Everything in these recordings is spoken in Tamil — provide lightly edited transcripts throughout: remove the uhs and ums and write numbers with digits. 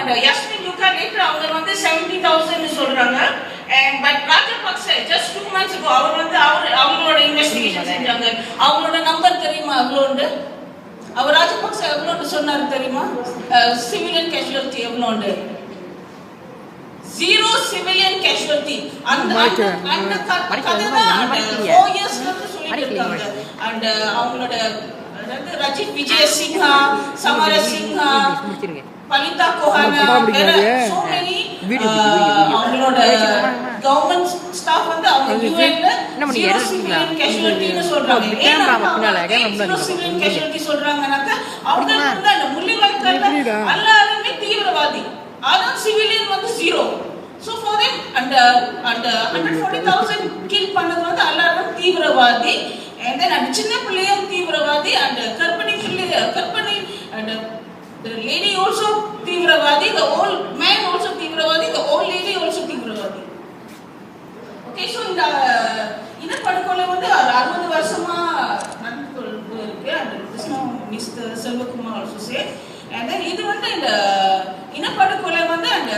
and Yasmin Yuka later அவங்க வந்து 70,000 சொல்றாங்க. And but Rajapaksa just 2 months ago அவர் வந்து அவங்களோட இன்வெஸ்டிகேஷன் செஞ்சாங்க. அவங்களோட நம்பர் தெரியுமா எவ்வளவுண்டு? அவர் ராஜபக்ச எவ்வளவுண்டு சொன்னாரு தெரியுமா? சிவிலியன் கேஷுவல்டி எவ்வளவுண்டு? 0 சிவிலியன் கேஷுவல்டி. அந்த கதை தான் 4 இயர்ஸ்ல இருந்து சொல்லிட்டு இருக்காங்க. And அவங்களோட அதாவது ரஜித் விஜய சின்ஹா, சமர சின்ஹா, பலிதா கோஹானா, so many அவங்களோட கவர்மெண்ட் ஸ்டாஃப் வந்து அவங்க யுஎன்ல சிவிலியன் கேஷுவல்டின்னு சொல்றாங்க. ஏன்னா சிவிலியன் கேஷுவல்டி சொல்றாங்கன்னாக்க அவங்க வந்து அந்த முள்ளிவாய்க்கால்ல எல்லாருமே தீவிரவாதி, அதான் சிவிலியன் வந்து 0. So for them and 140,000 kill பண்ணது வந்து எல்லாரும் தீவிரவாதி. And then அந்த சின்ன பிள்ளையும் தீவிரவாதி, and கர்ப்பிணி and the lady also தீவிரவாதி, the old man also தீவிரவாதி, the old lady also தீவிரவாதி. Okay, so இந்த இனப்படுகொலை வந்து 60 வருஷமா நடந்துட்டு இருக்கு. and this now Mr. Selvakumar also said. And then இது வந்து இந்த இனப்படுகொலை வந்து அந்த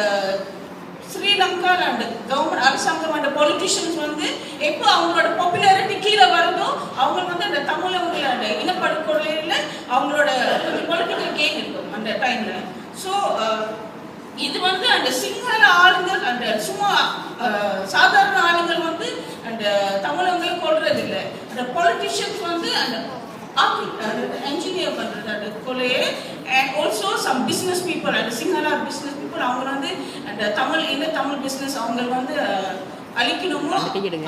ஸ்ரீலங்கா and கவர்மெண்ட் அரசாங்கம் and politicians வந்து எப்போ அவங்களோட பாப்புலாரிட்டி கீழே வருதோ அவங்க வந்து அந்த தமிழர்களோட இனப்படுகொலையில அவங்களோட பொலிட்டிக்கல் கெயின் இருக்கும் அந்த டைம்ல. ஸோ இது வந்து அந்த சிங்கள ஆளுங்கள் அந்த சும்மா சாதாரண ஆளுங்கள் வந்து அந்த தமிழங்களை கொள்றது இல்லை. அந்த பொலிட்டிஷியன்ஸ் வந்து அந்த engineer பண்றது அந்த கொலையை. and also some business people and Sinhala business people அவங்க வந்து அந்த தமிழ் business அவங்க வந்து அழிக்கணுமோ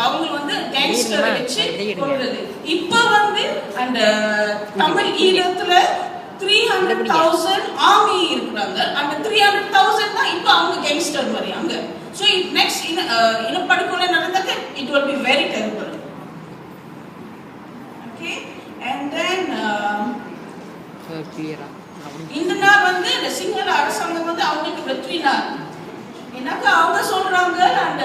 அவங்க வந்து கேங்ஸ்டர் வச்சு கொள்றது. இப்ப வந்து அந்த தமிழ் ஈழத்துல 300,000 ஆர்மி இருக்கிறாங்க. அந்த 300,000 தான் இப்ப அவங்க கேங்ஸ்டர் மாதிரி அங்க. so if next இனப்படுகொலை நடந்தாக்க it will be very terrible. okay, and then இந்த நாள் வந்து இந்த சிங்கள அரசாங்கம் வந்து அவங்களுக்கு வெற்றி நாள். எனக்கு அவங்க சொல்றாங்க அந்த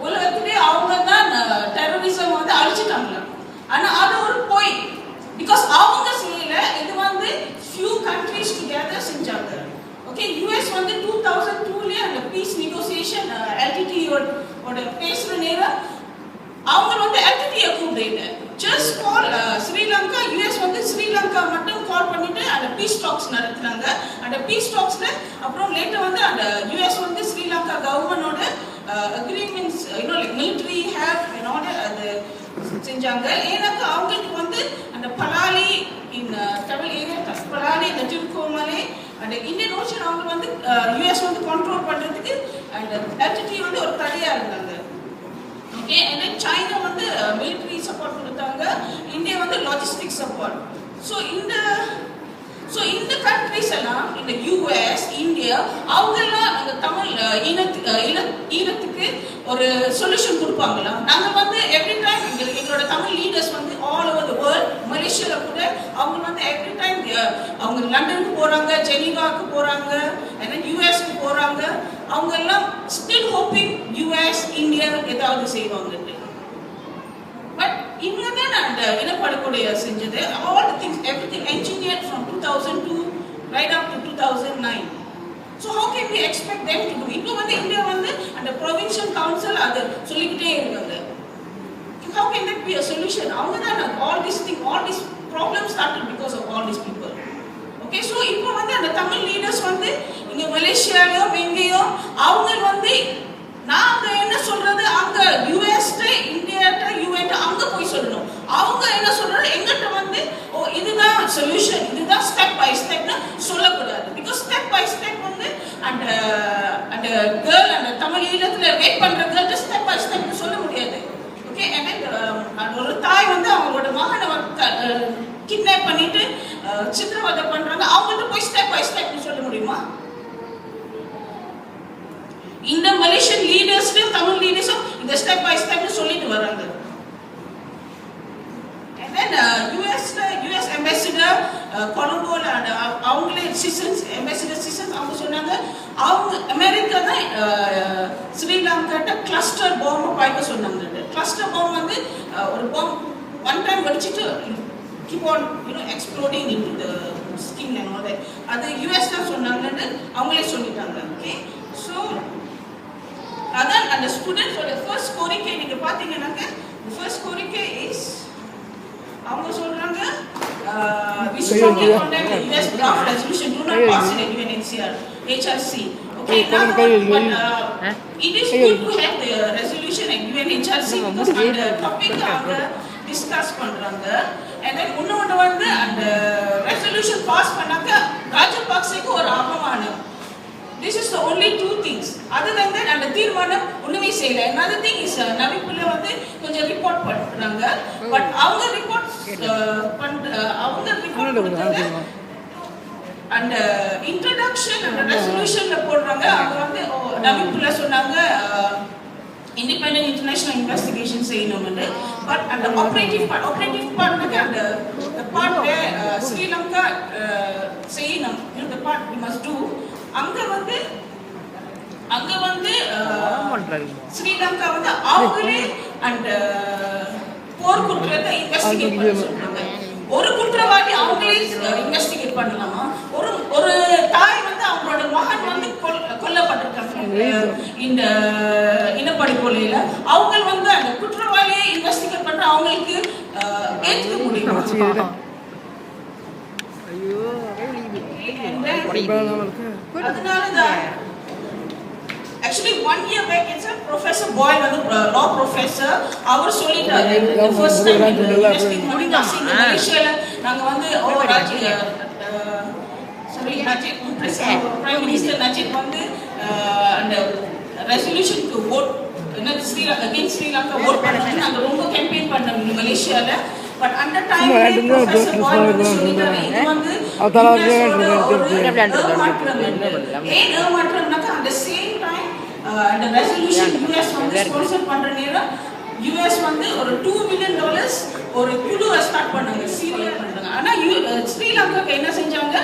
உலகத்திலே அவங்க தான் டெரரிசம் வந்து அழிச்சிட்டாங்க. ஆனா அது ஒரு பொய். பிகாஸ் அவங்க செய்யல, இது வந்து few countries together செஞ்சாங்க. ஓகே, யுஎஸ் வந்து 2002ல அந்த பீஸ் நெகோசியேஷன் LTT ஓட பேசுற நேரம் அவங்க வந்து LTT கூப்பிடல. Just call Sri Lanka. யுஎஸ் வந்து ஸ்ரீலங்கா மட்டும் கால் பண்ணிட்டு அந்த பீஸ் டாக்ஸ் நடத்துறாங்க. அந்த பீஸ் டாக்ஸ்ல அப்புறம் லேட்டர் வந்து அந்த யுஎஸ் வந்து ஸ்ரீலங்கா கவர்மெண்டோட அக்ரிமெண்ட்ஸ் லைக் மிலிட்டரி ஹெல்ப் என்னோட அது செஞ்சாங்க. ஏன்னாக்கா அவங்களுக்கு வந்து அந்த பலாலி இந்த தமிழ் ஏரியா பலாலி இந்த திருக்கோமலை அந்த இந்தியன் ஓஷன் அவங்க வந்து யுஎஸ் வந்து கண்ட்ரோல் பண்றதுக்கு அந்த LTT வந்து ஒரு தடையா இருந்தாங்க. okay, and then China வந்து military support கொடுத்தாங்க, இந்தியா வந்து logistic support. so இந்த countries எல்லாம் இந்த US இந்தியா அவங்க எல்லாம் அந்த தமிழ் ஈழத்துக்கு ஒரு சொல்யூஷன் கொடுப்பாங்களா? நாங்க வந்து எவ்ரி டைம் எங்களோட தமிழ் லீடர்ஸ் வந்து ஆல் ஓவர் தி வேர்ல்ட், மலேசியால கூட அவங்க வந்து எவ்ரி டைம் அவங்க லண்டனுக்கு போறாங்க, ஜெனீவாக்கு போறாங்க, and then யுஎஸ்க்கு போறாங்க. அவங்க எல்லாம் still hoping US இந்தியா ஏதாவது செய்வாங்க. பட் இங்க தான் அந்த இனப்படுகொலை செஞ்சது. all the things everything engineered from 2002 right up to 2009. so how can we expect them to do? இப்போ வந்து இந்தியா வந்து அந்த provincial council அது சொல்லிக்கிட்டே இருக்காங்க. how can that be a solution? அவங்க தான் all these problems started because of all these people. okay, so இப்போ வந்து அந்த தமிழ் லீடர்ஸ் வந்து இங்க மலேசியாலயோ எங்கேயோ அவங்க வந்து நாங்க என்ன சொல்றது அங்க யுஎஸ்ட இந்தியாட்ட யுஎன்ட அங்க போய் சொல்லணும். அவங்க என்ன சொல்றாங்க எங்கிட்ட வந்து ஓ இதுதான் சொல்யூஷன், இதுதான் ஸ்டெப் பை ஸ்டெப்னு சொல்லக்கூடாது. பிகாஸ் ஸ்டெப் பை ஸ்டெப் வந்து அந்த கேர்ள் அந்த தமிழ் ஈழத்துல வெயிட் பண்ற கேர்ள் ஸ்டெப் பை ஸ்டெப்னு சொல்ல முடியாது. ஓகே, and ஒரு தாய் வந்து அவங்களோட மகனை கிட்னாப் பண்ணிட்டு சித்திரவதை பண்றாங்க, அவங்கள்ட்ட போய் ஸ்டெப் பை ஸ்டெப்னு சொல்ல முடியுமா? இந்த மலேசியன் லீடர்ஸ்க்கும் தமிழ் லீடர்ஸும் இந்த ஸ்டெப் பை ஸ்டெப்னு சொல்லிட்டு வராங்க. and then US ambassador கொலம்போல அவங்களே சிசன்ஸ் ambassador சிசன்ஸ் அவங்க சொன்னாங்க அவங்க அமெரிக்கா தான் ஸ்ரீலங்காட்ட கிளஸ்டர் பாம்பை பாய்க்க சொன்னாங்க. கிளஸ்டர் பாம்பு வந்து ஒரு பாம்பு ஒன் டைம் வெடிச்சிட்டு keep on exploding into the skin and all that. அது யூஎஸ் தான் சொன்னாங்கன்னு அவங்களே சொல்லிட்டாங்க. ஓகே, ஸோ அதான் அந்த ஸ்டூடெண்ட்ஸோட ஃபர்ஸ்ட் கோரிக்கை நீங்க பார்த்தீங்கன்னாக்க ஃபர்ஸ்ட் கோரிக்கை இஸ் அவங்க சொல்றாங்க we strongly condemn the US draft resolution do not pass in UNHCR HRC. Okay, now it is good to have the resolution at UNHRC because அந்த டாபிக் அவங்க டிஸ்கஸ் பண்றாங்க. and then இன்னொன்று வந்து அந்த ரெசல்யூஷன் பாஸ் பண்ணாக்க ராஜபக்சேக்கு ஒரு அவமானம். This is the only two things. Other than that, அந்த தீர்மானம் ஒண்ணுமே செய்யல. Another thing is நவிக்குள்ள வந்து கொஞ்சம் ரிப்போர்ட் பண்றாங்க. பட் அவங்க ரிப்போர்ட் பண்றாங்க அந்த இன்ட்ரோடக்ஷன் அந்த ரெசல்யூஷன்ல போடுறாங்க. அவங்க வந்து நவிக்குள்ள சொன்னாங்க இண்டிபெண்டன்ட் இன்டர்நேஷனல் இன்வெஸ்டிகேஷன் செய்யணும்னு. பட் அந்த ஆபரேட்டிவ் பார்ட்னாக்க அந்த பார்ட் ஸ்ரீலங்கா செய்யணும். இந்த பார்ட் we must do. அங்க வந்து ஸ்ரீலங்கா வந்து அவங்களே அந்த போர் குற்றத்தை இன்வெஸ்டிகேட் பண்ண சொல்றாங்க. ஒரு குற்றவாளி அவங்களே இன்வெஸ்டிகேட் பண்ணலாமா? ஒரு தாய் வந்து அவங்களோட மகன் வந்து கொல்லப்பட்டிருக்காங்க இந்த இனப்படுகொலையில. அவங்க வந்து அந்த குற்றவாளியை இன்வெஸ்டிகேட் பண்ற அவங்களுக்கு ஏற்றுக்க முடியுமா? அதனாலதான் actually 1 year back itself Professor Boyle வந்து law professor அவர் சொல்லிட்டாரு the first time investing முடிஞ்சாச்சு மலேசியால நாங்க வந்து நஜீப் Prime Minister நஜீப் வந்து அந்த resolution to vote against Sri Lanka vote பண்ணாங்க. நாங்க ரொம்ப கேம்பெயின் பண்ணோம் மலேசியால. பட் அந்த டைம் ப்ரொஃபசர் பாய் வந்து சொல்லிட்டாரு இது வந்து ஏமாற்றம்னாக்கா அந்த சேம் டைம் அந்த ரெசல்யூஷன் யூஎஸ் வந்து ஸ்பான்சர் பண்ற நேரம் யூஎஸ் வந்து ஒரு $2 million ஒரு குழுவை ஸ்டார்ட் பண்ணாங்க, சீரியல் பண்றாங்க. ஆனா ஸ்ரீலங்காக்கு என்ன செஞ்சாங்க?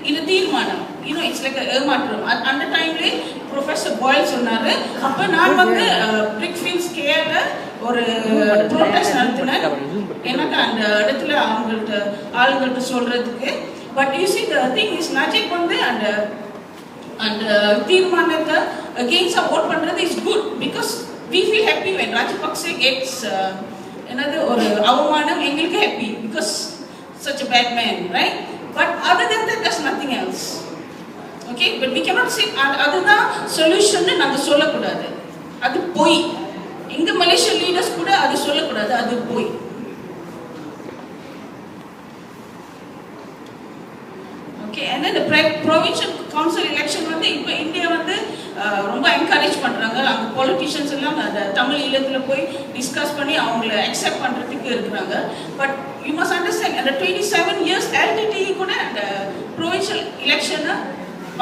இது தீர்மானம் இட்ஸ் லைக் ஏமாற்றம். அந்த டைம்ல ப்ரொஃபசர் பாயில் சொன்னாரு. அப்ப நான் வந்து பிரிக்ஃபீல்ட்ஸ் கேல ஒரு ப்ரோட்டஸ்ட் நடத்தினேன் எனக்கு அந்த இடத்துல ஆளுங்கள்ட்ட சொல்றதுக்கு. But you see the thing is Najib வந்து அந்த தீர்மானத்தை அகெயின்ஸ்ட் சப்போர்ட் பண்றது is good because we feel happy when Rajapaksa gets another ஒரு அவமானம். எங்களுக்கு happy because such a bad man, right? But other than that there's nothing else. Okay, but we cannot say அதுதான் சொல்யூஷன் நாங்க சொல்லக்கூடாது. அது போய் எங்க மலேசியா லீடர்ஸ் கூட அது சொல்லக்கூடாது, அது போய். Okay, and then the provincial council election வந்து இப்போ இந்தியா வந்து ரொம்ப என்கரேஜ் பண்றாங்க. அங்க பொலிட்டிஷியன்ஸ் எல்லாம் தமிழ் ஈழத்துல போய் டிஸ்கஸ் பண்ணி அவங்கள அக்செப்ட் பண்றதுக்கு இருக்கிறாங்க. பட் யூ மஸ்ட் அண்டர்ஸ்டாண்ட் அந்த 27 இயர்ஸ் LTT கூட அந்த ப்ரொவின்ஷியல் எலெக்ஷனை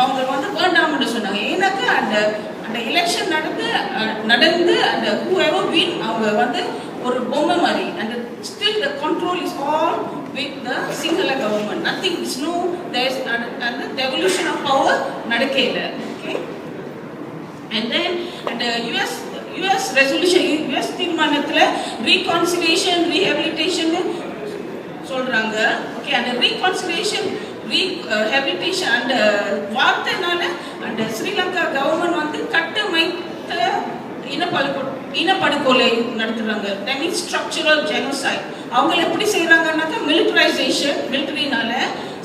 அவங்க வந்து வேண்டாம்னு சொன்னாங்க. ஏன்னாக்கா அந்த எலெக்ஷன் நடந்து அந்த whoever win அவங்க வந்து ஒரு பொம்மை மாதிரி. and still the control is all with the Sinhala government. Nothing is no there is and the devolution of power நடக்கல. Okay, and then the US resolution US தீர்மானத்துல reconciliation rehabilitation சொல்றாங்க. Okay, and reconciliation rehabilitation and வார்த்தைனால and Sri Lanka government வந்து கட்டமைத்த இனப்படுகொலை நடத்துறாங்க. that means structural genocide. அவங்க எப்படி செய்றாங்கன்னாக்க militarization militaryனால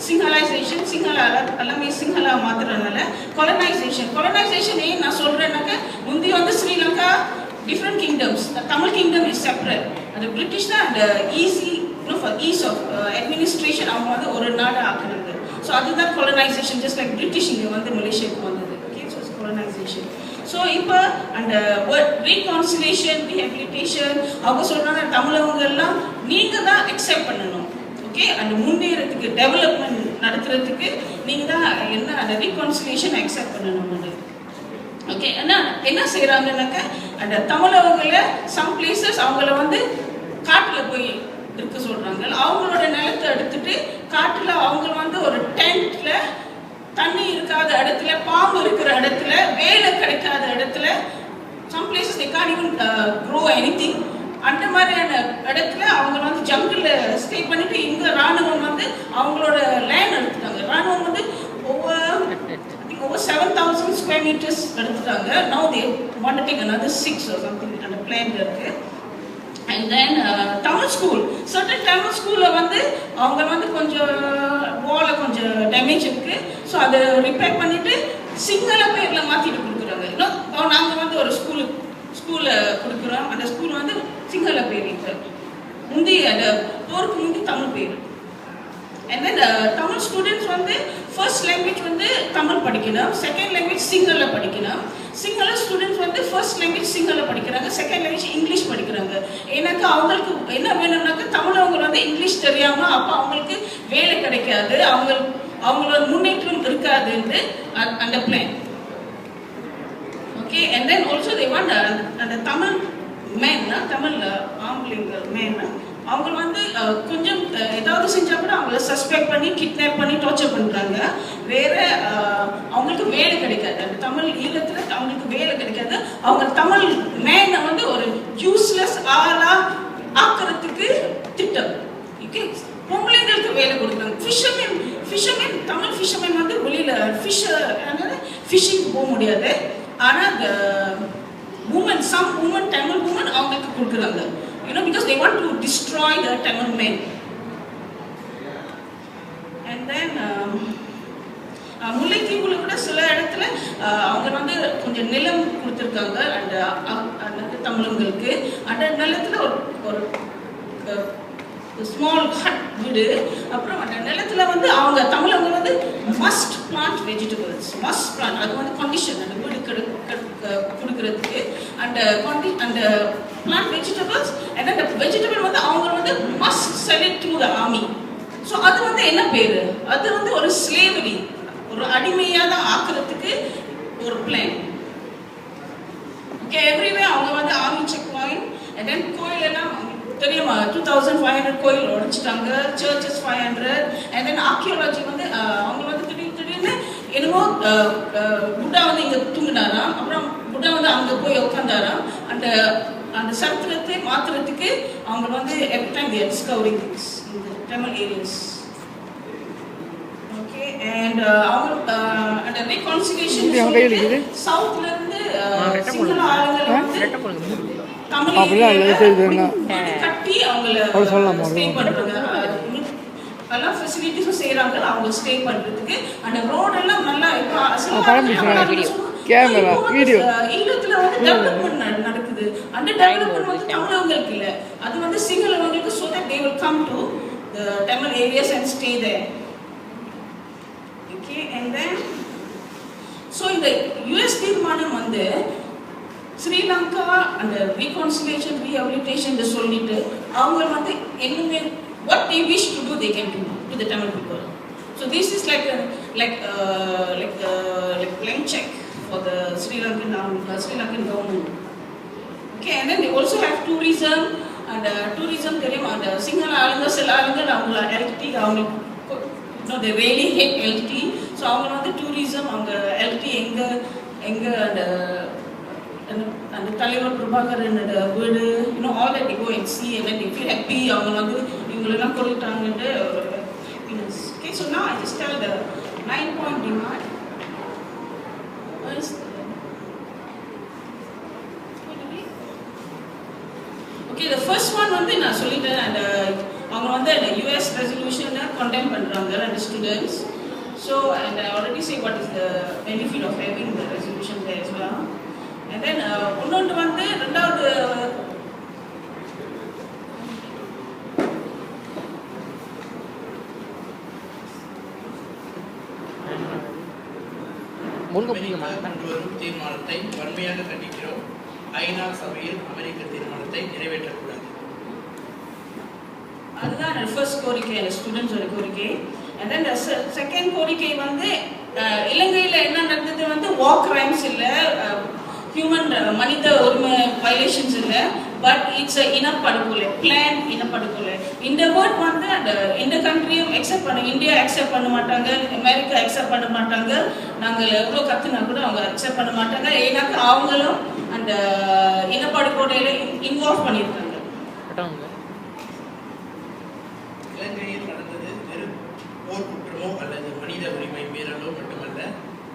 சிங்களைசேஷன் சிங்கள எல்லாமே சிங்களா மாத்திரனால colonization ஏன் நான் சொல்றேன்னாக்க முந்தி வந்து Sri Lanka different kingdoms. the Tamil kingdom is separate. அந்த பிரிட்டிஷ் தான் அந்த easy for ease of administration அவங்க வந்து ஒரு நாடு ஆக்குறாங்க. so அதுதான் colonization just like British இங்க வந்து மலேசியாக்கு வந்தது. okay, so it's colonization. so இப்போ அந்த reconciliation rehabilitation அவங்க சொல்றாங்க தமிழவங்க எல்லாம் நீங்க தான் அக்செப்ட் பண்ணணும். ஓகே, அந்த முன்னேறதுக்கு டெவலப்மெண்ட் நடத்துறதுக்கு நீங்க தான் அந்த reconciliation அக்செப்ட் பண்ணணும். ஓகே, என்ன செய்யறாங்கன்னாக்க அந்த தமிழவங்கள some places அவங்கள வந்து காட்டுல போய் இருக்க சொல்றாங்க. அவங்களோட நிலத்தை எடுத்துட்டு காட்டுல அவங்க வந்து ஒரு டென்ட்ல தண்ணி இருக்காத இடத்துல பாம்பு இருக்கிற இடத்துல வேலை கிடைக்காத இடத்துல some places they can't even grow anything. அந்த மாதிரியான இடத்துல அவங்க வந்து ஜங்கிள் ஸ்டே பண்ணிட்டு இங்க ராணுவம் வந்து அவங்களோட லேண்ட் எடுத்துட்டாங்க. ராணுவம் வந்து over 7,000 square meters எடுத்துட்டாங்க. Now they want to take another 6 or something அந்த பிளான் இருக்கு. And then Tamil school, certain Tamil school வந்து அவங்க வந்து கொஞ்சம் வால்ல கொஞ்சம் டேமேஜ் இருக்கு. ஸோ அதை ரிப்பேர் பண்ணிட்டு சிங்கள பேர்ல மாத்திட்டு கொடுக்குறாங்க. இன்னும் நாங்க வந்து ஒரு ஸ்கூல்ல கொடுக்குறோம். அந்த ஸ்கூல் வந்து சிங்கள பேர் இருக்கு. முந்தி அந்த போருக்கு முந்தி தமிழ் பேர். And then Tamil students வந்து first language வந்து தமிழ் படிக்கணும், செகண்ட் லாங்குவேஜ் சிங்கள படிக்கணும். சிங்கள ஸ்டூடெண்ட்ஸ் வந்து ஃபர்ஸ்ட் லாங்குவேஜ் சிங்கள படிக்கிறாங்க, செகண்ட் லாங்குவேஜ் இங்கிலீஷ் படிக்கிறாங்க. ஏன்னாக்கா அவங்களுக்கு என்ன வேணும்னாக்கா தமிழ் அவங்க வந்து இங்கிலீஷ் தெரியாம அப்போ அவங்களுக்கு வேலை கிடைக்காது, அவங்களோட முன்னேற்றம் இருக்காதுன்னு அந்த plan. Okay. And then also they want அந்த தமிழ் மேன்னா தமிழ் ஆம்பளைங்க மேன்னா அவங்க வந்து கொஞ்சம் ஏதாவது செஞ்சா கூட அவங்கள சஸ்பெக்ட் பண்ணி கிட்னாப் பண்ணி டார்ச்சர் பண்றாங்க. வேற அவங்களுக்கு வேலை கிடைக்காது. அந்த தமிழ் ஈழத்துல அவங்களுக்கு வேலை கிடைக்காது. அவங்க தமிழ் மேனை வந்து ஒரு யூஸ்லெஸ் ஆளா ஆக்கிறதுக்கு திட்டம். ஓகே. பொம்பளைங்களுக்கு வேலை கொடுக்குறாங்க. ஃபிஷர்மேன் தமிழ் ஃபிஷர்மேன் வந்து வெளியில ஃபிஷிங் போக முடியாது. ஆனா some women Tamil women அவங்களுக்கு கொடுக்குறாங்க. Because they want to destroy the Tamil men. And then முல்லைத்தீவுல கூட சில இடத்துல அவங்க வந்து கொஞ்சம் நிலம் கொடுத்துருக்காங்க அந்த தமிழங்களுக்கு. அந்த நிலத்துல ஒரு ஸ்மால் ஹட் வீடு. அப்புறம் அந்த நிலத்துல வந்து அவங்க தமிழங்க வந்து must plant vegetables, must plant. அது வந்து கண்டிஷன் அந்த வீடு கொடுக்கறதுக்கு. அந்த plant vegetables and then the vegetable வந்து அவங்க வந்து must sell it to the army. So அது வந்து என்ன பேரு? அது வந்து ஒரு slavery, ஒரு அடிமையா தான் ஆக்குறதுக்கு ஒரு பிளான். ஓகே. எவ்ரிவேர் அவங்க வந்து army checkpoint and then கோயில் எல்லாம் தெரியுமா 2500 கோயில் உடைச்சிட்டாங்க, சர்ச்சஸ் 500. and then archaeology வந்து அவங்க வந்து திடீர்னு என்னமோ புத்தா வந்து இங்க தூங்கினாராம், அப்புறம் புத்தா வந்து அங்க போய் உட்கார்ந்தாராம். அந்த சரித்திரத்தை மாத்துறதுக்கு அவங்க வந்து every time they are discovering things in the Tamil areas. Okay. And அவங்க அந்த reconciliation சவுத்ல இருந்து சிங்கள ஆளுங்களை வந்து தமிழ்ல கட்டி அவங்கள ஸ்டே பண்றாங்க. எல்லா ஃபெசிலிட்டிஸும் செய்யறாங்க அவங்க ஸ்டே பண்றதுக்கு. அந்த ரோட் எல்லாம் நல்லா இப்போ கேமரா வீடியோ ஈழத்துல வந்து டெவலப்மென்ட் நடக்குது. அந்த டெவலப்மென்ட் வந்து தமிழங்களுக்கு இல்ல, அது வந்து சிங்களவங்களுக்கு. so that they will come to the Tamil areas and stay there. Okay. And then so இந்த US தீர்மானம் வந்து ஸ்ரீலங்கா அந்த reconciliation rehabilitation சொல்லிட்டு அவங்க வந்து என்னமே what they wish to do they can do to the Tamil people. So this is like blank check for the Sri Lankan government. Okay. And then they also have tourism. And tourism தெரியுமா அந்த சிங்கள ஆளுங்க சில ஆளுங்க அவங்க LT அவங்க they really hate LT. So அவங்க வந்து tourism அவங்க LT எங்க அந்த தலைவர் பிரபாகரன் வீடு all that they go and see and then they feel happy. அவங்க வந்து இவங்களெல்லாம் கொள்ளிட்டாங்கன்னு ஒரு happiness. Okay. So now I just tell the 9-point demand. Okay. The first one வந்து நான் சொல்லிட்டேன். and அவங்க வந்து அந்த US resolution condemn பண்றாங்க அந்த students. So and I already say what is the benefit of having the resolution there as well. And then இன்னொன்று வந்து ரெண்டாவது தீர்மானத்தை வன்மையாக கண்டிக்கிறோம். ஐநா சபையில் அமெரிக்க தீர்மானத்தை நிறைவேற்றக்கூடாது. அதுதான் ஃபர்ஸ்ட் கோரிக்கை, ஸ்டூடெண்ட்ஸோட கோரிக்கை. And then the second கோரிக்கை வந்து இலங்கையில என்ன நடந்தது வந்து war crimes இல்ல, ஹியூமன் மனித உரிமை வயலேஷன்ஸ் இல்லை, பட் இட்ஸ் இனப்படுகொலை, பிளான் இனப்படுகொலை. இந்த வேர்ட் வந்து அந்த இந்த கண்ட்ரியும் அக்செப்ட் பண்ண, இந்தியா அக்செப்ட் பண்ண மாட்டாங்க, அமெரிக்கா அக்செப்ட் பண்ண மாட்டாங்க, நாங்கள் எவ்வளோ கற்றுனா கூட அவங்க அக்செப்ட் பண்ண மாட்டாங்க. ஏன்னாக்கா அவங்களும் அந்த இனப்படுகொலையில் இன்வால்வ் பண்ணியிருக்காங்க. இலங்கையில் நடந்தது வெறும் போர் குற்றமோ அல்லது மனித உரிமை மீறலோ மட்டுமல்ல,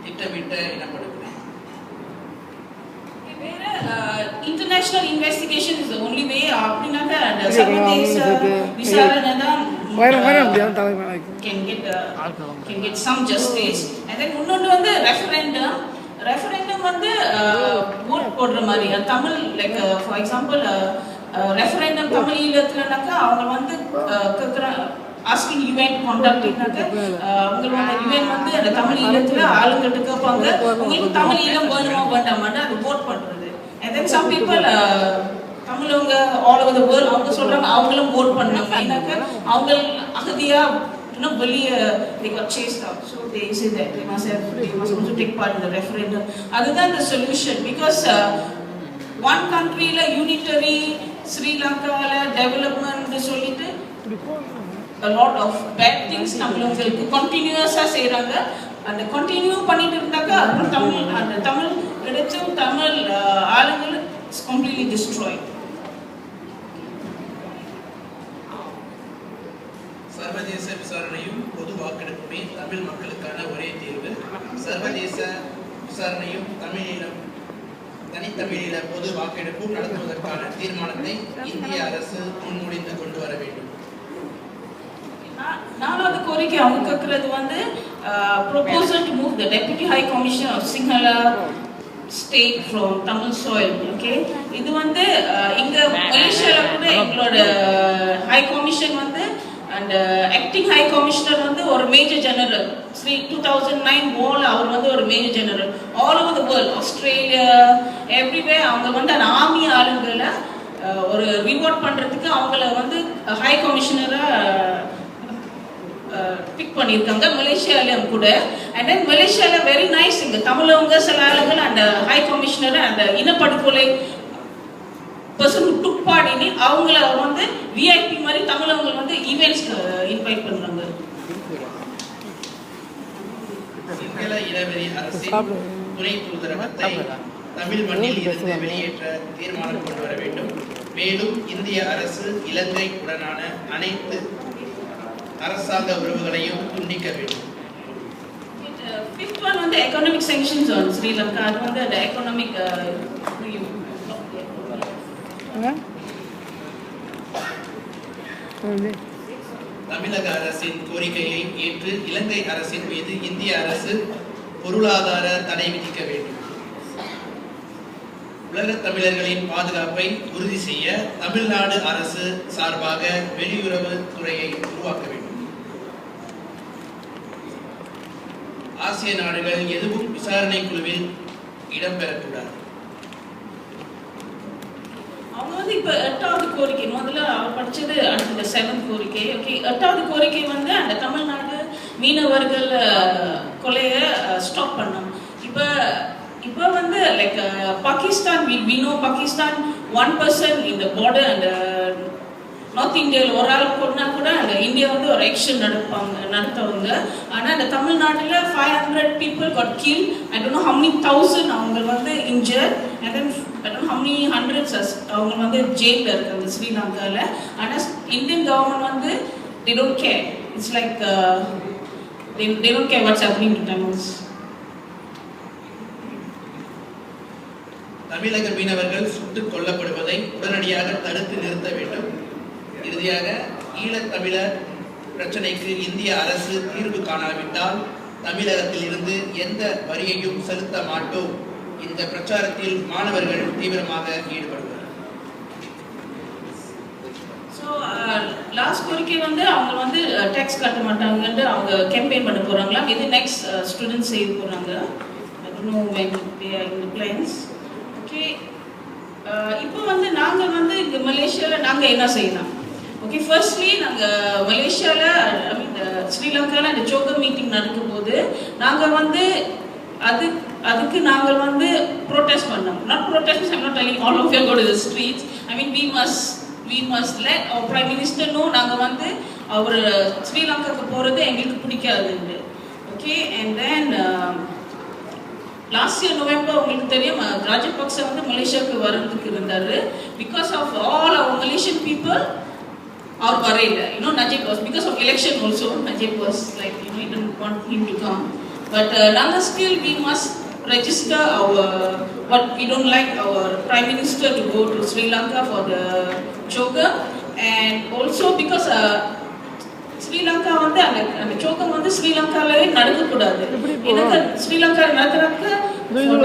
திட்டமிட்ட இனப்படுகொலை. International investigation is the only way. அப்படினாக்க சர்வதேச விசாரணை தான் can get some justice. And then இன்னொன்று வந்து ரெஃபரண்டம் வந்து ஓட் போடுற மாதிரி Tamil, like for example referendum Tamil ஈழத்துலனாக்கா அவங்க வந்து ஆஸ்கிங் யூஎன் கான்டாக்ட்னாக்க அவங்களோட யூஎன் வந்து அந்த தமிழ் ஈழத்துல ஆளுங்கிட்ட கேட்பாங்க, உங்களுக்கு தமிழ் ஈழம் வேணுமா வேண்டாமான்னு அது ஓட் பண்றது. And then some people தமிழவங்க ஆல் ஓவர் தி வேர்ல்ட் அவங்க சொல்றாங்க அவங்களும் ஓட் பண்ணாங்க. ஏன்னாக்க அவங்க அகதியா இன்னும் வெளியே they got chased out, so they say that they must also take part in the referendum. அதுதான் the solution, because one countryல unitary ஸ்ரீலங்கால டெவலப்மெண்ட் சொல்லிட்டு a lot of bad things நம்மளுக்கு கண்டினியூஸா செய்றாங்க. அந்த கண்டினியூ பண்ணிட்டு இருந்தாக்கா அப்புறம் தமிழ் கிடைச்சும் தமிழ் ஆளுங்கள் is completely destroyed. சர்வதேச விசாரணையும் பொது வாக்கெடுப்புமே தமிழ் மக்களுக்கான ஒரே தீர்வு. சர்வதேச விசாரணையும் தனித்தமிழீழ பொது வாக்கெடுப்பும் நடத்துவதற்கான தீர்மானத்தை இந்திய அரசு முன்மொழிந்து கொண்டு வர வேண்டும். நாலாவது கோரிக்கை அவங்க கேட்கறது வந்து proposal to move the Deputy High Commissioner of Sinhala State from Tamil soil. Okay, இது வந்து இங்க மலேசியால கூட எங்களோட ஹை கமிஷன் வந்து அண்ட் ஆக்டிங் ஹை கமிஷனர் வந்து ஒரு மேஜர் ஜெனரல் 2009 வால் அவர் வந்து ஒரு major general all over the world, Australia everywhere. அவங்க வந்து அந்த ஆர்மி ஆளுங்களை ஒரு ரிவார்ட் பண்றதுக்கு அவங்கள வந்து ஹை கமிஷனரா பிக் பண்ணியிருக்காங்க மலேசியாலையும் கூட. அண்ட் தென் மலேசியால வெரி நைஸ், இங்க தமிழவங்க சில ஆளுங்கள் அந்த ஹை கமிஷனர் அந்த இனப்படுகொலை பர்சன் டுக் பார்ட் இனி அவங்கள வந்து விஐபி மாதிரி தமிழவங்க வந்து ஈவென்ட்ஸ்க்கு இன்வைட் பண்றாங்க. சிங்கள இனவெறி அரசின் துணை தூதரகத்தை தமிழ் மண்ணில் இருந்து வெளியேற்ற தீர்மானம் கொண்டு வர வேண்டும். மேலும் இந்திய அரசு இலங்கை உடனான அனைத்து அரசாங்க உறவுகளையும் துண்டிக்க வேண்டும். Fifth one வந்து economic sanctions on Sri Lanka. அது வந்து அந்த economic தமிழக அரசின் கோரிக்கையை ஏற்று இலங்கை அரசின் மீது இந்திய அரசு பொருளாதார தடை விதிக்க வேண்டும். உலக தமிழர்களின் பாதுகாப்பை உறுதி செய்ய தமிழ்நாடு அரசு சார்பாக வெளியுறவு துறையை உருவாக்க வேண்டும். ஆசிய நாடுகள் எதுவும் விசாரணை குழுவில் இடம்பெறக்கூடாது. அவங்க வந்து இப்ப 8வது கோரிக்கை, முதல்ல அவர் படிச்சது அடுத்த 7th கோரிக்கை. ஓகே, 8வது கோரிக்கை வந்து அந்த தமிழ்நாடு மீனவர்கள் கொலைய ஸ்டாப் பண்ணணும். இப்போ வந்து like Pakistan, we know Pakistan 1% in the border and north இந்தியாவில் ஒரு ஆள் கொண்டா கூட அந்த இந்தியா வந்து ஒரு ஆக்ஷன் நடத்துவாங்க. ஆனால் அந்த தமிழ்நாட்டில் 500 people got killed. I don't know how many thousand அவங்க வந்து injured, and then I don't know how many hundreds அவங்க வந்து ஜெயிலில் இருக்காங்க ஸ்ரீலங்காவில். ஆனால் இந்தியன் கவர்மெண்ட் வந்து they don't care. It's like they don't care what's happening to Tamils. தமிழக மீனவர்கள் சுட்டுக் கொல்லப்படுவதை உடனடியாக தடுத்து நிறுத்த வேண்டும். இறுதியாக ஈழத்தமிழர் பிரச்சனைக்கு இந்திய அரசு தீர்வு காணாவிட்டால் தமிழகத்தில் இருந்து எந்த வரியையும் செலுத்த மாட்டோம். இந்த பிரச்சாரத்தில் மாணவர்கள் தீவிரமாக ஈடுபடுவார். ஸோ லாஸ்ட் கோரிக்கை வந்து அவங்க வந்து டேக்ஸ் கட்ட மாட்டாங்கன்ட்டு அவங்க கேம்பெயின் பண்ண போறாங்களா. இது நெக்ஸ்ட் ஸ்டூடெண்ட்ஸ் செய்ய போறாங்க. I don't know when they are in the plans. Okay, இப்போ வந்து நாங்கள் வந்து இங்கே மலேசியாவில் நாங்கள் என்ன செய்யலாம்? ஓகே, ஃபர்ஸ்ட்லி நாங்கள் மலேசியாவில் ஐ மீன் ஸ்ரீலங்காவில் அந்த சோகர் மீட்டிங் நடக்கும்போது நாங்கள் வந்து அதுக்கு நாங்கள் வந்து ப்ரொட்டஸ்ட் பண்ணோம். Not protest, I'm not telling all of you go to the streets. I mean we must let our prime minister know நாங்கள் வந்து அவர் ஸ்ரீலங்காவுக்கு போகிறது எங்களுக்கு பிடிக்காதுன்னு. Okay, and then last year November உங்களுக்கு தெரியும் ராஜபக்ச வந்து மலேசியாவுக்கு வரதுக்கு இருந்தாரு. Because of all our Malaysian people அவர் வரையில. Najib was because of election also. Najib was like he didn't want him to come. But now still we must register our what we don't like our Prime Minister to go to Sri Lanka for the choga, and also because Sri Lanka வந்து அந்த சோகம் வந்து ஸ்ரீலங்காலே நடக்கக்கூடாது. எனக்கு ஸ்ரீலங்கா நடத்துறாங்க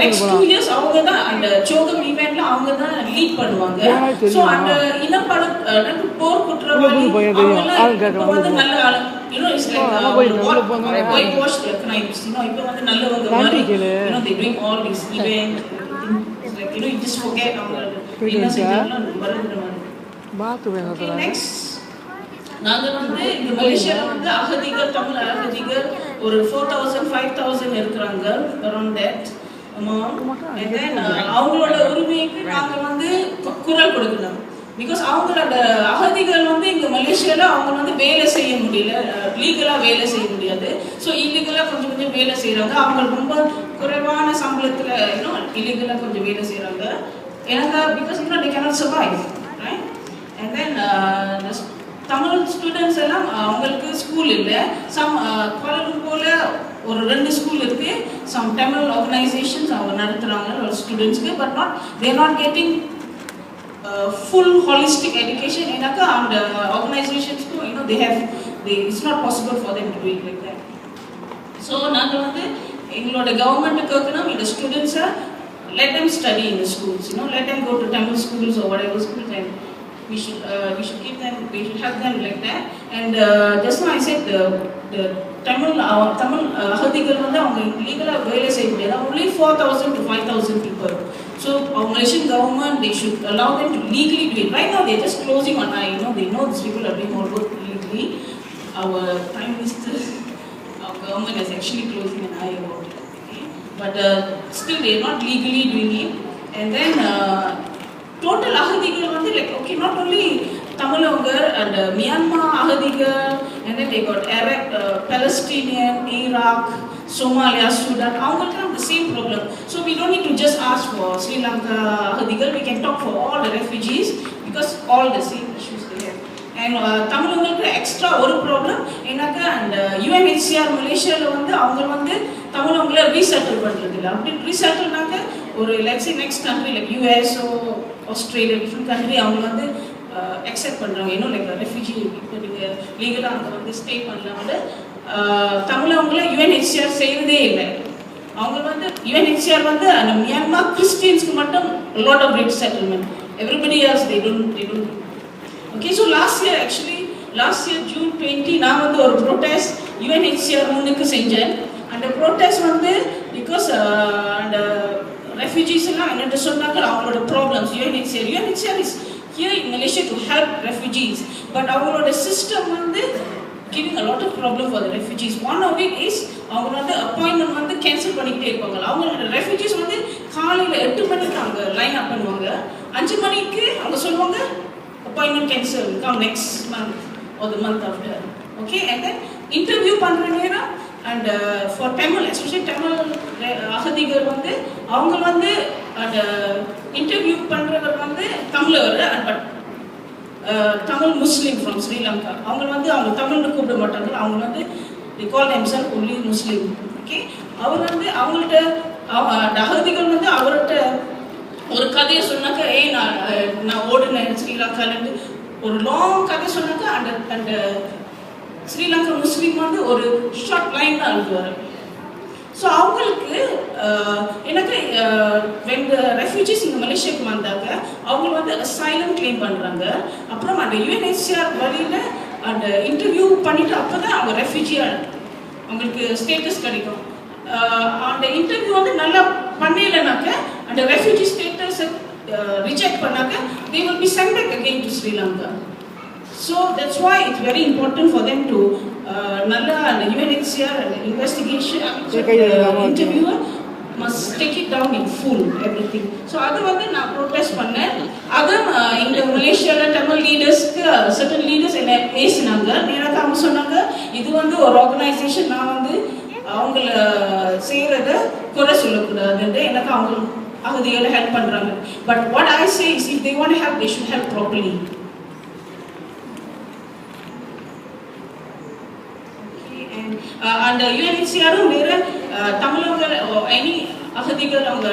நெக்ஸ்ட் 2 இயர்ஸ் அவங்க தான் அந்த சோகம் ஈவென்ட்ல அவங்க தான் லீட் பண்ணுவாங்க. ஸோ அந்த இனப்பட போர் குற்றவாளி அவங்க வந்து நல்ல it's like white wash crimes. இப்போ வந்து நல்லவங்க மாதிரி they doing all this event like you just forget அவங்க என்ன செஞ்சாலும் மறந்துடுற மாதிரி. நெக்ஸ்ட் நாங்கள் வந்து இந்த மலேசியாவில் வந்து அகதிகள் தமிழ் அகதிகள் ஒரு 4000 5000 இருக்கிறாங்க around that amount. And then அவங்களோட உரிமைக்கு நாங்கள் வந்து குரல் கொடுக்கணும். பிகாஸ் அவங்களோட அகதிகள் வந்து இங்கே மலேசியாவில் அவங்க வந்து வேலை செய்ய முடியல, லீகலாக வேலை செய்ய முடியாது. ஸோ இல்லீகலாக கொஞ்சம் கொஞ்சம் வேலை செய்கிறாங்க. அவங்க ரொம்ப குறைவான சம்பளத்தில் இல்லீகலாக கொஞ்சம் வேலை செய்கிறாங்க. ஏன்னா because they cannot survive, right? And then Tamil students எல்லாம் அவங்களுக்கு ஸ்கூல் இல்லை. சம் கோலம்பூர்ல ஒரு 2 ஸ்கூல் இருக்கு. சம் தமிழ் ஆர்கனைசேஷன்ஸ் அவங்க நடத்துறாங்க ஸ்டூடெண்ட்ஸ்க்கு. But they're not getting full holistic education. ஏன்னாக்கா அந்த ஆர்கனைசேஷன்ஸ்க்கும் it's not possible for them to do it like that. So நாங்கள் வந்து எங்களோட கவர்மெண்ட்டுக்கு கேட்கணும் இந்த ஸ்டூடெண்ட்ஸை let them study in the schools, let them go to Tamil schools or whatever schools, and we should give them, we should have them like that. And just now I said the Tamil அகதிகள் வந்து அவங்க லீகலாக வேலை செய்ய முடியாது. Only 4000 to 5000 people. So our Malaysian government, they should allow them to legally do it. Right now they're just closing one eye. They know these people are doing all work legally. Our Prime Minister, our government is actually closing an eye about it. Okay? But still they're not legally doing it. And then total அகதிகள் வந்து like okay, not only தமிழவங்க and Myanmar அகதிகள், and then they got Arab, Palestinian, Iraq, Somalia, Sudan, அவங்களுக்கு the same problem. So we don't need to just ask for Sri Lanka அகதிகள், we can talk for all the refugees because all the same issues they have. And தமிழங்களுக்கு எக்ஸ்ட்ரா ஒரு ப்ராப்ளம் என்னக்கா, அந்த UNHCR மலேசியாவில் வந்து அவங்க வந்து தமிழவங்களை ரீசெட்டில் பண்ணுறது இல்லை. அப்படி ரீசெட்டில்னாக்க ஒரு let's next country like US Australia different country அவங்க வந்து அக்செப்ட் பண்ணுறாங்க. லைக் ரெஃப்யூஜி இப்போ நீங்கள் லீகலாக அங்கே வந்து ஸ்டே பண்ணலாம்னு தமிழவங்கள UNHCR செய்யறதே இல்லை. அவங்க வந்து UNHCR வந்து அந்த மியான்மர் கிறிஸ்டியன்ஸ்க்கு மட்டும் lot of rate settlement, everybody else they don't. Okay, so last year June 20 நான் வந்து ஒரு ப்ரோட்டஸ்ட் UNHCR முன்னுக்கு செஞ்சேன். அந்த ப்ரோட்டஸ்ட் வந்து பிகாஸ் அந்த ரெஃப்யூஜிஸ் எல்லாம் என்னென்ன சொன்னாங்க அவங்களோட problems. UNHCR is here in Malaysia to help refugees, but அவங்களோட சிஸ்டம் வந்து giving a lot of problem for the refugees. One of it is அவங்க வந்து அப்பாயின்மெண்ட் வந்து கேன்சல் பண்ணிக்கிட்டே இருப்பாங்க. அவங்களோட ரெஃப்யூஜிஸ் வந்து காலையில் 8 மணிக்கு அவங்க லைன் அப் பண்ணுவாங்க, 5 மணிக்கு அவங்க சொல்லுவாங்க appointment cancel, come next month or the month after. Okay, and then interview பண்ற நேரம் and for Tamil, especially Tamil அகதிகள் வந்து அவங்க வந்து அந்த இன்டர்வியூ பண்றவர் வந்து தமிழர், but Tamil Muslim from Sri Lanka. அவங்க வந்து அவங்க தமிழ்னு கூப்பிட மாட்டாங்க, அவங்க வந்து they call themselves only Muslim. Okay, அவர் வந்து அவங்கள்ட்ட அகதிகள் வந்து அவர்கிட்ட ஒரு கதையை சொன்னாக்க நான் ஓடுனேன் ஸ்ரீலங்காலேருந்து ஒரு லாங் கதை சொன்னாக்க அந்த ஸ்ரீலங்கா முஸ்லீம் வந்து ஒரு ஷார்ட் லைன் தான் எழுதுவார். ஸோ அவங்களுக்கு எனக்கு when the refugees இந்த மலேசியாவுக்கு வந்தாங்க அவங்க வந்து asylum claim பண்ணுறாங்க. அப்புறம் அந்த UNHCR வழியில் அந்த இன்டர்வியூ பண்ணிவிட்டு அப்போ தான் அவங்க ரெஃப்யூஜியாக அவங்களுக்கு ஸ்டேட்டஸ் கிடைக்கும். அந்த இன்டர்வியூ வந்து நல்லா பண்ணலைனாக்க அந்த ரெஃப்யூஜி ஸ்டேட்டஸை ரிஜெக்ட் பண்ணாக்க they will be sent back again to Sri Lanka. So that's why it's very important for them to நல்லா அந்த UNHCR investigation interviewer must take it down in full everything. So அது வந்து நான் ப்ரோட்டஸ்ட் பண்ணேன். அதுவும் இந்த மலேசியாவில் தமிழ் லீடர்ஸ்க்கு certain leaders என்ன பேசினாங்க. எனக்கு அவங்க சொன்னாங்க இது வந்து ஒரு ஆர்கனைசேஷன், நான் வந்து அவங்கள செய்கிறத குறை சொல்லக்கூடாதுன்னு எனக்கு அவங்க அகதிகளை ஹெல்ப் பண்றாங்க. But what I say is if they want to help they should help properly. அந்த யுஎன்ஹெச்சிஆரும் வேற தமிழர்கள் எனி அகதிகள் அவங்க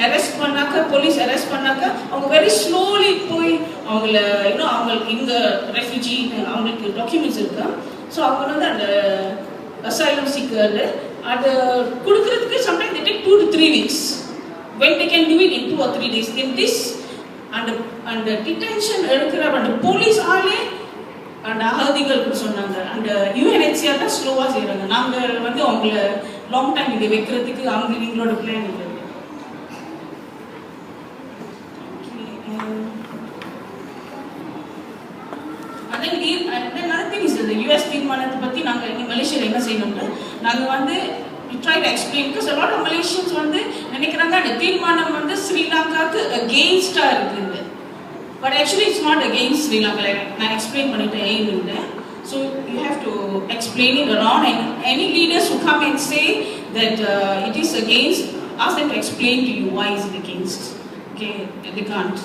அரெஸ்ட் பண்ணாக்க, போலீஸ் அரெஸ்ட் பண்ணாக்க அவங்க வெரி ஸ்லோலி போய் அவங்கள இன்னும் அவங்களுக்கு இந்த ரெஃப்யூஜி அவங்களுக்கு டாக்குமெண்ட்ஸ் இருக்கு. ஸோ அவங்க வந்து அந்த அசைலம் சீக்கர் அதை கொடுக்கறதுக்கு sometimes they take 2 to 3 weeks when they can do it in 2 or 3 days. Then this and detention எடுக்கிற அந்த போலீஸ் ஆளே அந்த அகதிகளுக்கு சொன்னாங்க அந்த யுஎன்ஹெச்சிஆர் தான் ஸ்லோவாக செய்கிறாங்க. நாங்கள் வந்து அவங்கள லாங் டைம் இங்கே வைக்கிறதுக்கு அவங்க எங்களோட பிளான் இல்லை. யூஎஸ் தீர்மானத்தை பற்றி நாங்கள் இங்கே மலேசியாவில் என்ன செய்யணும்னா நாங்கள் வந்து try to explain because a lot of Malaysians வந்து நினைக்கிறாங்க அந்த தீர்மானம் வந்து ஸ்ரீலங்காவுக்கு அகெயின்ஸ்டாக இருக்குது. But actually it's not against Sri Lanka. நான் எக்ஸ்பிளைன் பண்ணிட்டேன் ஏன்னு. So you have to explain it around and any leaders who come and say that it is against, ask them to explain to you why is it against. Okay, they can't.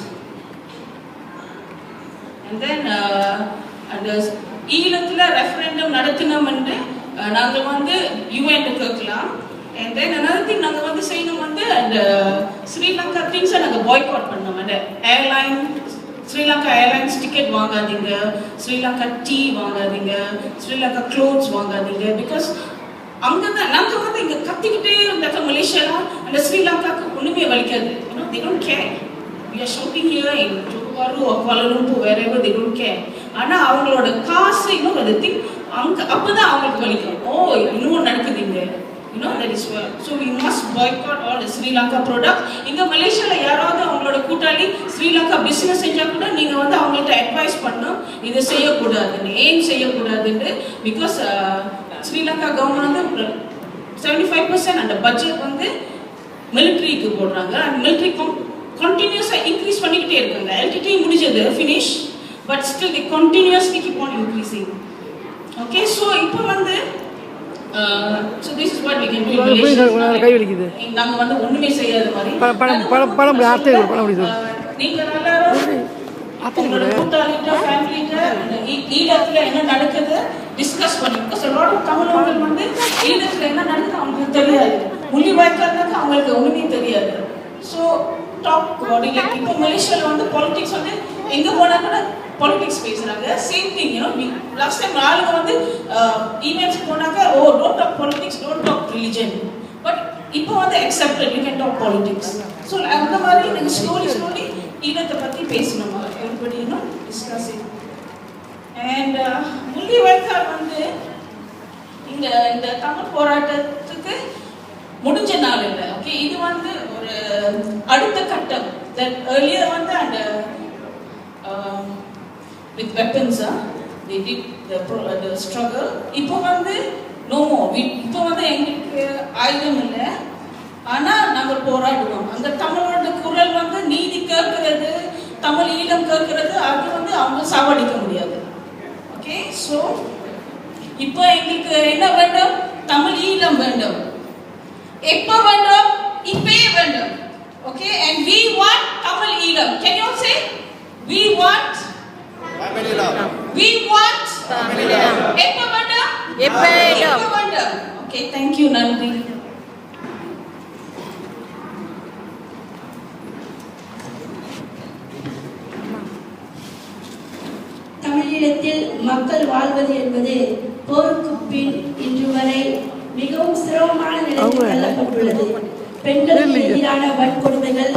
And then அந்த ஈழத்துல ரெஃபரண்டம் நடத்தினோம்னு நாங்கள் வந்து யூஎன் கேட்கலாம். அண்ட் தென் another thing நாங்கள் வந்து செய்யணும் வந்து அந்த ஸ்ரீலங்கா திங்ஸை நாங்கள் பாய்காட் பண்ணோம். அந்த ஏர்லைன் ஸ்ரீலங்கா ஏர்லைன்ஸ் டிக்கெட் வாங்காதீங்க, ஸ்ரீலங்கா டீ வாங்காதீங்க, ஸ்ரீலங்கா க்ளோத்ஸ் வாங்காதீங்க. பிகாஸ் அங்கே தான் நாங்கள் வந்து இங்கே கத்திக்கிட்டே இருந்தாக்க மலேசியாவில் அந்த ஸ்ரீலங்காவுக்கு ஒன்றுமே வலிக்காது. they don't care. We are shouting here in Johor or Kuala Lumpur, wherever, they don't care. ஆனால் அவங்களோட காசு இன்னும் அது திங் அங்கே அப்போ தான் அவங்களுக்கு வலிக்கும். ஓ இன்னும் நடக்குதுங்க. That is well. So we must boycott all the Sri Lanka product. இங்க மலேசியால யாராவது அவங்களோட கூட்டாளி ஸ்ரீலங்கா பிசினஸ் செஞ்சா கூட நீங்க வந்து அவங்கள்ட்ட அட்வைஸ் பண்ணணும் இதை செய்யக்கூடாதுன்னு. ஏன் செய்யக்கூடாதுன்னு? பிகாஸ் ஸ்ரீலங்கா கவர்மெண்ட் வந்து 75% அந்த பட்ஜெட் வந்து மிலிட்ரிக்கு போடுறாங்க. அந்த மிலிட்ரி கண்டினியூஸாக இன்க்ரீஸ் பண்ணிக்கிட்டே இருக்காங்க. எல்டிடி முடிஞ்சது finish, but still they continuously keep on increasing. Okay, so இப்போ வந்து so this is what we can do. கை வலிக்குது. நாங்க வந்து ஒண்ணுமே செய்யாத மாதிரி படம் ஆர்த்தே படம் அப்படி சொல்லுங்க. நீங்க எல்லாரும் உங்களோட கூட்டாளிட்ட ஃபேமிலிட்ட ஈழத்துல என்ன நடக்குது டிஸ்கஸ் பண்ணி. because a lot of தமிழர்கள் வந்து ஈழத்துல என்ன நடக்குது அவங்களுக்கு தெரியாது. முள்ளிவாய்க்கால்ல அவங்களுக்கு ஒண்ணுமே தெரியாது. So talk about it. like இப்போ மலேசியால வந்து பாலிடிக்ஸ் வந்து எங்க போனா கூட பாலிடிக்ஸ் பேசுறாங்க. சேம் திங் லாஸ்ட் டைம் ஆளுங்க வந்து ஈவெண்ட்ஸ் போனாக்க oh don't talk politics, don't talk religion. But இப்போ வந்து accepted you can talk politics. So அந்த மாதிரி நீங்கள் ஸ்லோலி ஈழத்தை பற்றி பேசணும். Everybody discussing. அண்ட் முள்ளிவாய்க்கால் வந்து இந்த தமிழ் போராட்டத்துக்கு முடிஞ்ச நாள் இல்லை. ஓகே, இது வந்து ஒரு அடுத்த கட்டம். தட் ஏர்லியர் வந்து அந்த with weapons they did the struggle. இப்போ வந்து no more. இப்போ வந்து எங்களுக்கு ஆயுதம் இல்லை, ஆனா நம்ம போராடுவோம். அந்த தமிழோட குரல் வந்து நீதி கேட்கறது, தமிழ் ஈழம் கேட்கறது, அது வந்து அவங்க சாவடிக்க முடியாது. ஓகே, ஸோ இப்போ எங்களுக்கு என்ன வேண்டும்? தமிழ் ஈழம் வேண்டும். எப்போ வேண்டும்? இப்பே வேண்டும். Okay, and we want Tamil Eelam. Can you say we want we want எப்போ வேண்டும்? எப்போ வேண்டும்? Okay, thank you. நன்றி. தமிழீழத்தில் மக்கள் வாழ்வது என்பது போருக்கு பின் இன்று வரை மிகவும் சிரமமான நிலையில் தள்ளப்பட்டுள்ளது. பெண்களுக்கு எதிரான வன்கொடுமைகள்